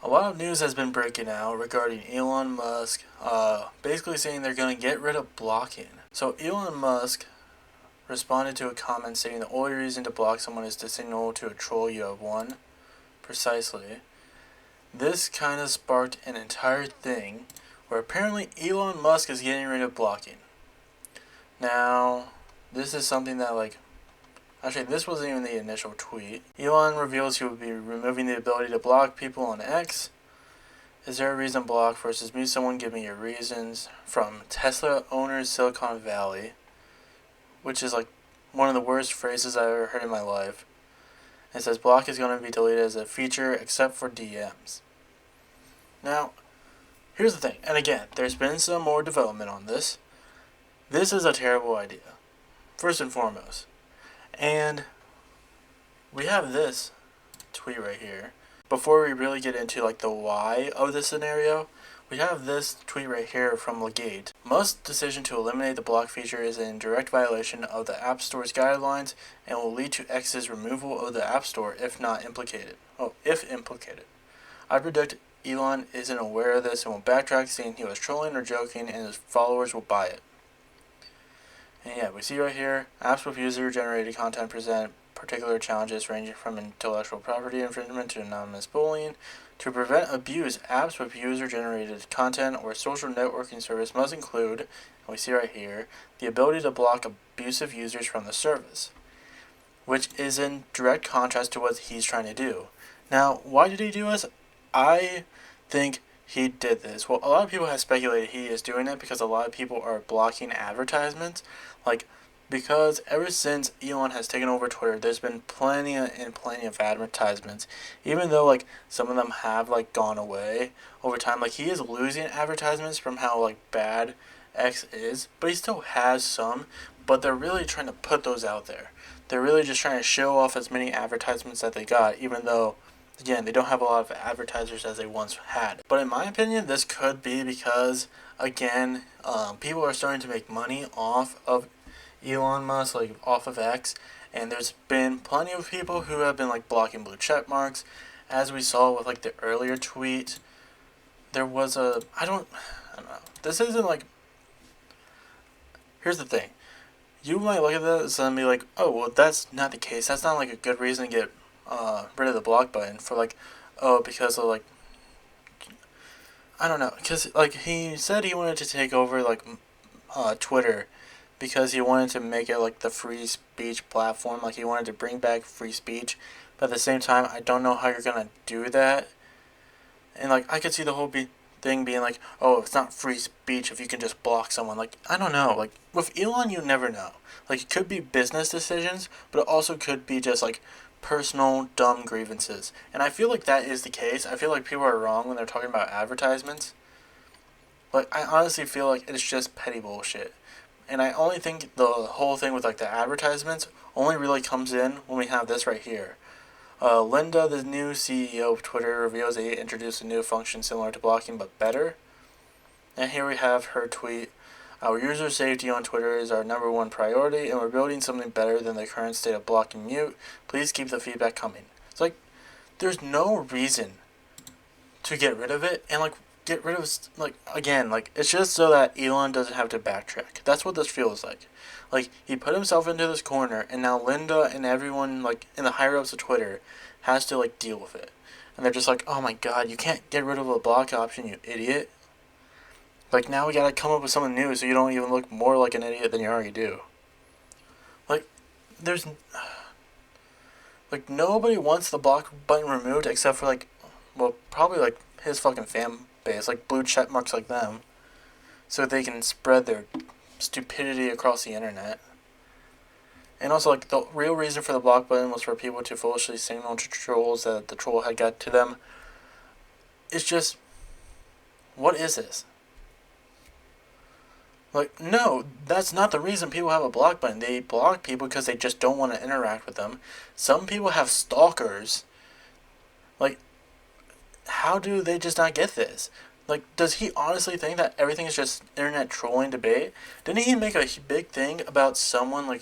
A lot of news has been breaking out regarding Elon Musk, basically saying they're going to get rid of blocking. So Elon Musk responded to a comment saying the only reason to block someone is to signal to a troll you have won. Precisely. This kind of sparked an entire thing where apparently Elon Musk is getting rid of blocking. Now, this is something that actually, this wasn't even the initial tweet. Elon reveals he will be removing the ability to block people on X. Is there a reason to block versus mute someone? Give me your reasons. From Tesla owners Silicon Valley, which is one of the worst phrases I've ever heard in my life. It says block is going to be deleted as a feature except for DMs. Now, here's the thing, and again, there's been some more development on this. This is a terrible idea, first and foremost. And we have this tweet right here. Before we really get into the why of this scenario, we have this tweet right here from Legate. Musk's decision to eliminate the block feature is in direct violation of the App Store's guidelines and will lead to X's removal of the App Store if implicated. I predict Elon isn't aware of this and will backtrack, saying he was trolling or joking, and his followers will buy it. And yeah, we see right here, apps with user-generated content present particular challenges ranging from intellectual property infringement to anonymous bullying. To prevent abuse, apps with user-generated content or social networking service must include, and we see right here, the ability to block abusive users from the service, which is in direct contrast to what he's trying to do. Now, why did he do this? I think he did this. Well, a lot of people have speculated he is doing it because a lot of people are blocking advertisements. Because ever since Elon has taken over Twitter, there's been plenty of advertisements. Even though some of them have gone away over time, he is losing advertisements from how bad X is, but he still has some. But they're really trying to put those out there. They're really just trying to show off as many advertisements that they got, even though, again, they don't have a lot of advertisers as they once had. But in my opinion, this could be because, again, people are starting to make money off of Elon Musk, off of X, and there's been plenty of people who have been blocking blue check marks. As we saw with the earlier tweet, there was I don't know. This isn't here's the thing. You might look at this and be oh, well, that's not the case. That's not a good reason to get rid of the block button for because of I don't know, because he said he wanted to take over Twitter because he wanted to make it the free speech platform. He wanted to bring back free speech, but at the same time, I don't know how you're gonna do that. And I could see the whole thing being oh, it's not free speech if you can just block someone. I don't know. With Elon, you never know. It could be business decisions, but it also could be just personal dumb grievances. And I feel that is the case. I feel people are wrong when they're talking about advertisements. I honestly feel it's just petty bullshit. And I only think the whole thing with the advertisements only really comes in when we have this right here. Linda, the new CEO of Twitter, reveals they introduced a new function similar to blocking but better. And here we have her tweet. Our user safety on Twitter is our number one priority, and we're building something better than the current state of block and mute. Please keep the feedback coming. It's there's no reason to get rid of it, and get rid of again, it's just so that Elon doesn't have to backtrack. That's what this feels like. He put himself into this corner, and now Linda and everyone in the higher ups of Twitter has to deal with it. And they're just oh my god, you can't get rid of a block option, you idiot. Now we gotta come up with something new so you don't even look more like an idiot than you already do. There's nobody wants the block button removed except for probably his fucking fan base, blue check marks like them, so they can spread their stupidity across the internet. And also the real reason for the block button was for people to foolishly signal to trolls that the troll had got to them. It's just, what is this? No, that's not the reason people have a block button. They block people because they just don't want to interact with them. Some people have stalkers. How do they just not get this? Does he honestly think that everything is just internet trolling debate? Didn't he make a big thing about someone,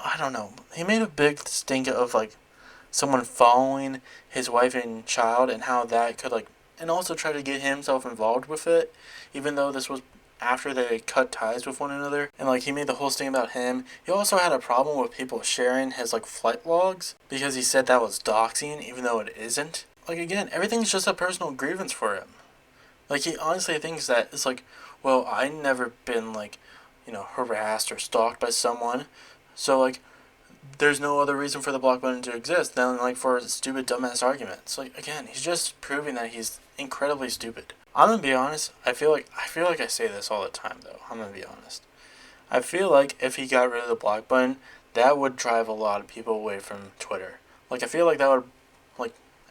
I don't know. He made a big stink of, someone following his wife and child, and how that could and also try to get himself involved with it, even though this was after they cut ties with one another. And he made the whole thing about him. He also had a problem with people sharing his flight logs because he said that was doxing, even though it isn't. Again, everything's just a personal grievance for him. He honestly thinks that it's well, I never been harassed or stalked by someone, so there's no other reason for the block button to exist than for stupid dumbass arguments. Again, he's just proving that he's incredibly stupid. I'm gonna be honest. I feel like I say this all the time though. I'm gonna be honest. I feel like if he got rid of the block button, that would drive a lot of people away from Twitter. I feel like that would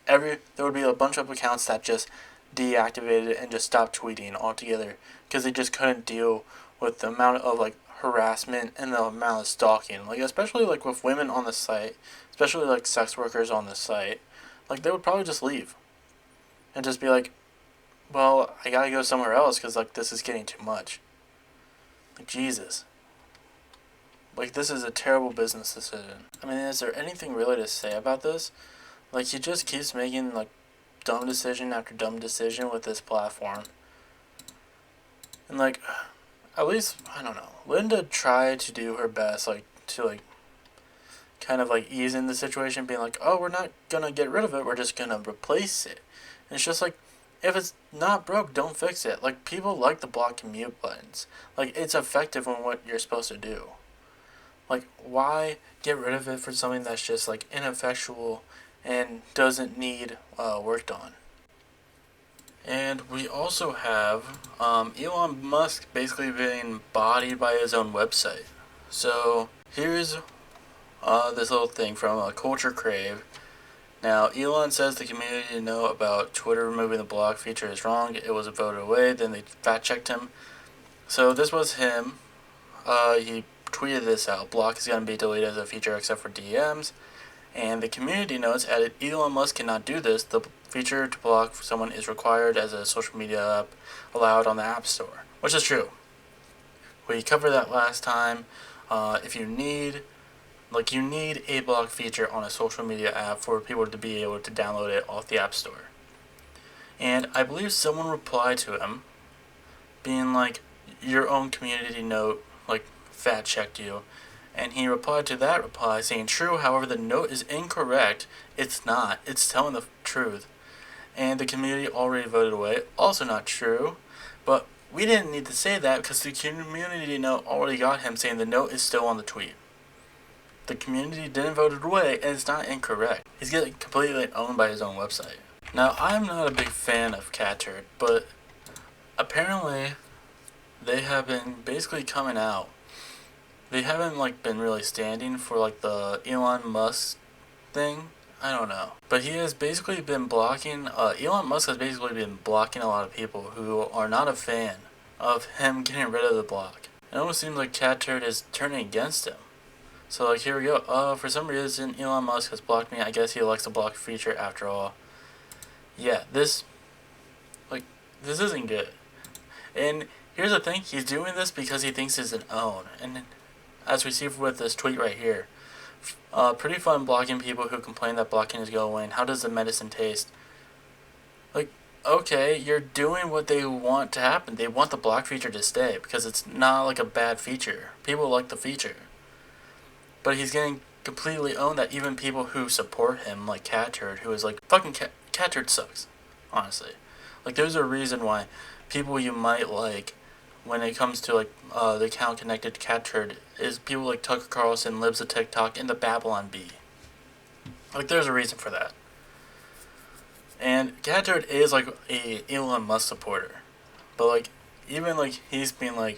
there would be a bunch of accounts that just deactivated and just stopped tweeting altogether because they just couldn't deal with the amount of harassment and the amount of stalking, especially with women on the site, especially sex workers on the site. They would probably just leave and just be well, I gotta go somewhere else because this is getting too much. Jesus. This is a terrible business decision. I mean, is there anything really to say about this? He just keeps making dumb decision after dumb decision with this platform. And at least, I don't know, Linda tried to do her best to kind of ease in the situation, being oh, we're not gonna get rid of it, we're just gonna replace it. And it's just if it's not broke, don't fix it. People like the block and mute buttons. It's effective on what you're supposed to do. Why get rid of it for something that's just ineffectual and doesn't need worked on? And we also have Elon Musk basically being bodied by his own website. So here's this little thing from Culture Crave. Now, Elon says the community know about Twitter removing the block feature is wrong. It was voted away. Then they fact-checked him. So this was him. He tweeted this out. Block is going to be deleted as a feature except for DMs. And the community notes added, Elon Musk cannot do this. The feature to block someone is required as a social media app allowed on the App Store. Which is true. We covered that last time. If you need... you need a block feature on a social media app for people to be able to download it off the App Store. And I believe someone replied to him, being your own community note, fact-checked you. And he replied to that reply saying, true, however, the note is incorrect. It's not. It's telling the truth. And the community already voted away. Also not true. But we didn't need to say that because the community note already got him saying the note is still on the tweet. The community didn't vote it away, and it's not incorrect. He's getting completely owned by his own website. Now, I'm not a big fan of Cat Turd, but apparently they have been basically coming out. They haven't been really standing for the Elon Musk thing. I don't know. But he has basically been blocking, Elon Musk has basically been blocking a lot of people who are not a fan of him getting rid of the block. It almost seems like Cat Turd is turning against him. So here we go. For some reason, Elon Musk has blocked me. I guess he likes the block feature after all. Yeah, this isn't good. And here's the thing, he's doing this because he thinks it's an own. And as we see with this tweet right here, pretty fun blocking people who complain that blocking is going. How does the medicine taste? Okay, you're doing what they want to happen. They want the block feature to stay because it's not a bad feature. People like the feature. But he's getting completely owned that even people who support him, like Cat Turd, who is fucking Cat Turd sucks, honestly. There's a reason why people you might like when it comes to the account connected to Cat Turd is people like Tucker Carlson, Libs of TikTok, and the Babylon Bee. There's a reason for that. And Cat Turd is a Elon Musk supporter. But even he's being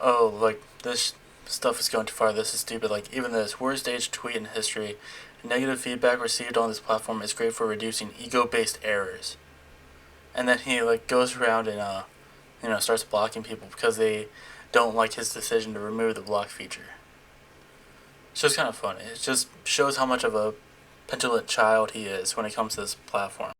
oh, this stuff is going too far, this is stupid. Even this worst age tweet in history, negative feedback received on this platform is great for reducing ego-based errors. And then he goes around and starts blocking people because they don't like his decision to remove the block feature. It's just kind of funny. It just shows how much of a petulant child he is when it comes to this platform.